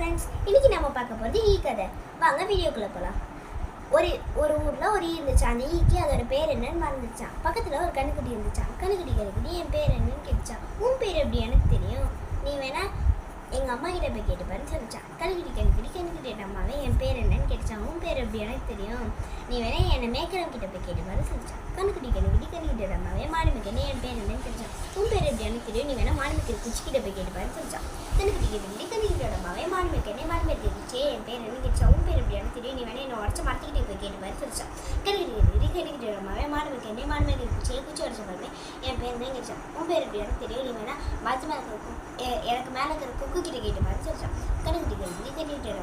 Friends, இன்னைக்கு நம்ம பார்க்க போகிறது ஈ கதை. வாங்க வீடியோக்குள்ளே போகலாம். ஒரு ஊரில் ஒரு ஈ இருந்துச்சு. அந்த ஈக்கு அதோட பேர் என்னன்னு மறந்துச்சான். பக்கத்தில் ஒரு கண்ணுக்குட்டி இருந்துச்சான். கண்ணுக்குட்டி என் பேர் என்னன்னு கேட்டுச்சான். உன் பேர் எப்படி எனக்கு தெரியும், நீ வேணா எங்கள் அம்மா கிட்ட போய் கேட்டுப்பாருன்னு சொல்லிச்சான். கண்ணுக்குட்டி அம்மாவே என் பேர் என்னன்னு கேட்டுச்சான். உன் பேர் எப்படி எனக்கு தெரியும், நீ வேணா என்னை மேய்க்கிறவங்க கிட்ட போய் கேட்டுப்பாருன்னு சொல்லிச்சான். கண்ணுக்குட்டி அம்மாவே மாடு மேய்க்கணும் என் பேர் என்னன்னு கேட்டுச்சான். உன் பேர் எப்படி எனக்கு தெரியும், நீ வேணா மாடு மேய்க்கிற குச்சிக்கிட்ட போய் கேட்டுப்பாருன்னு சொல்லிச்சான். கண்ணுக்குட்டி அம்மாவே மாடு மேய்க்கிற குச்சியே என் பேர் என்னன்னு கேட்டுச்சா. உன் பேர் எப்படி எனக்கு தெரியும், நீ வேணா என்னை உடச்ச மரத்துக்கிட்டே போய் கேட்டுப்பாருன்னு சொல்லிச்சான். கண்ணுக்குட்டி அம்மாவே மாடு மேய்க்கிற குச்சியை குச்சி உடச்ச பாருமே என் பேர் என்னன்னு கேட்டுச்சான். உன் பேர் எப்படி எனக்கு தெரியும், நீ வேணா மரத்து மேலே இருக்கும் எனக்கு மேலே இருக்கிற குக்கு கிட்ட கேட்டு மாதிரி சொல்லிச்சான். கண்ணுக்குட்டி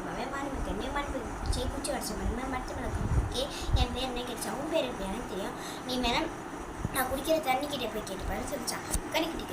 அம்மாவே மாடு மேய்க்கிற குச்சியை குச்சி உடச்ச பாருமே மரத்து மேலே குக்கே என் பேர் என்ன கேட்டுச்சான். உன் பேர் எப்படி எனக்கு தெரியும், நீ வேணா நான் குடிக்கிற தண்ணி கிட்டே போய் கேட்டுப்பாருன்னு சொல்லிச்சான். கண்ணுக்குட்டி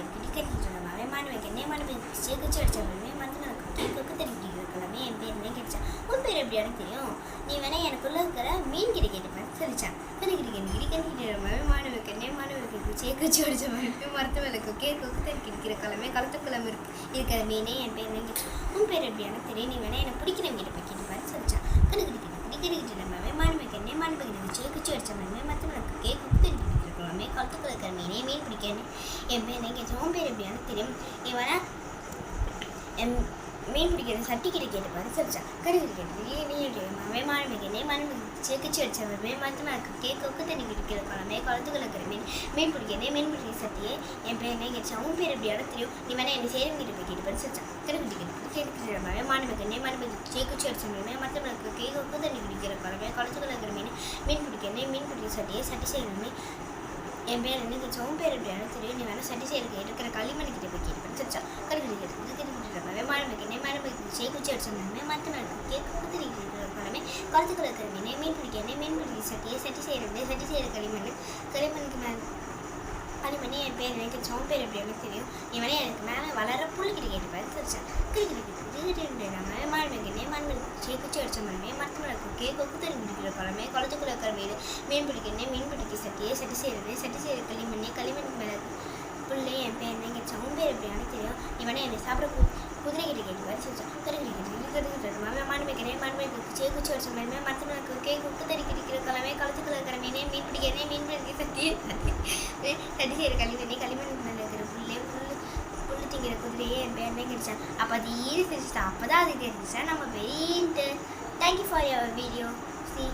அம்மாவே மாடு மேய்க்கிற குச்சியை குச்சி உடச்ச பாருமே மரத்து மேலே குக்கே கொக்கு தண்ணி குடிக்கிறக்கலாமே என் பேர் என்ன கேட்டுச்சான். உன் பேர் எப்படி எனக்கு தெரியும், நீ வேணா எனக்குள்ளே இருக்கிற மீன் கிட்ட கேட்டுப்பாருன்னு சொல்லிச்சான். கண்ணுக்குட்டி அம்மாவே மாடு மேய்க்கிற குச்சியை குச்சி உடச்ச பாருமே மரத்து மேலே குக்கே கொக்கு தண்ணி குடிக்கிற கிழமை களத்துக்கிழமை இருக்கிற மீனே என் பேர் என்ன கேட்டுச்சான். உன் பேர் எப்படி எனக்கு தெரியும், நீ வேணா எனக்கு பிடிக்கிறவங்க கிட்ட போய் கேட்டுப்பாருன்னு சொல்லிச்சான். கண்ணுக்குட்டி அம்மாவே மாடு மேய்க்கிற குச்சியை குச்சி உடச்ச பாருமே மரத்து மேலே குக்கே கொக்கு தண்ணி குடிக்கிறக்கலாமே களத்துக்குள்ள இருக்கிற மீனே மீன் பிடிக்கணும் என் பேர் என்ன கேட்டுச்சான். உன் பேர் எப்படி எனக்கு தெரியும், நீ வேணா மீன் பிடிக்கிற சட்டி கிட்ட கேட்டுப்பாரு சொல்லிச்சான். கண்ணுக்குட்டி மாடு மேய்க்கிற குச்சி அடிச்ச மரத்து மேலே கொக்கு தண்ணி குடிக்கிற குழம்பே குளத்துக்குள்ள இருக்கிற மீன் பிடிக்கிற சட்டியே என் பேர் என்ன கேட்டுச்சான். உன் பேர் எப்படி எனக்கு தெரியும், நீ வேணா என்னை சேரும் கிட்ட போய் கேட்டுப்பாரு சொல்லிச்சான். கண்ணுக்குட்டி மாடு மேய்க்கிற குச்சி அடிச்ச மரத்து மேலே கொக்கு தண்ணி குடிக்கிற குழம்பே குளத்துக்குள்ள இருக்கிற மீன் பிடிக்கிற சட்டியே சட்டி செய்யணுமே என் பேர் என்ன கேட்டுச்சான். உன் பேர் எப்படி எனக்கு தெரியும், நீ வேணா சட்டி செய்யறதுக்கு இருக்கிற களிமண் கிட்ட போய் கேட்டுப்பாரு சொல்லிச்சான். கண்ணுக்குட்டி மாடு மேய்க்கிற குச்சியை குச்சி அடிச்ச மரத்து மேலே கொக்கு தண்ணி குடிக்கிற குழம்பே குளத்துக்குள்ள இருக்கிற மீன் பிடிக்கிற சட்டியை சட்டி செய்கிற களிமண்ணுக்கு மேலே களிமணி என் பேர் எனக்கு கேட்டுச்சான். உன் பேர் எப்படி எனக்கு தெரியும், நீ வேணா எனக்கு மேலே வளர புல்லுக்கிட்ட கேட்டுப்பாரு சொல்லிச்சான். மாடு மேய்க்கிற குச்சியை குச்சி அடிச்ச மரத்து மேலே கொக்கு தண்ணி குடிக்கிற குழம்பே குளத்துக்குள்ள இருக்கிற மீன் பிடிக்கிற சட்டியை சட்டி செய்கிற களிமண்ணுக்கு மேலே புல்லு என் பேர் என்ன கேட்டுச்சான். உன் பேர் எப்படி எனக்கு தெரியும், நீ வேணா என்னை சாப்பிட குதிரை கிட்ட கேட்டுப்பாரு சொல்லிச்சான். மாடு மேய்க்கிற குச்சியை குச்சி அடிச்ச மரத்து மேலே கொக்கு தண்ணி குடிக்கிற குழம்பே குளத்துக்குள்ள இருக்கிற மீன் பிடிக்கிற சட்டி செய்கிற களிமண்ணுக்கு மேலே இருக்கிற புல்லு திங்கிற குதிரையே என் பேர் என்ன கேட்டுச்சான். அப்போ அது ஈடு தெரிஞ்சுட்டா. அப்போ தான் அது தெரிஞ்சுச்சா நம்ம paint. Thank you for your video. C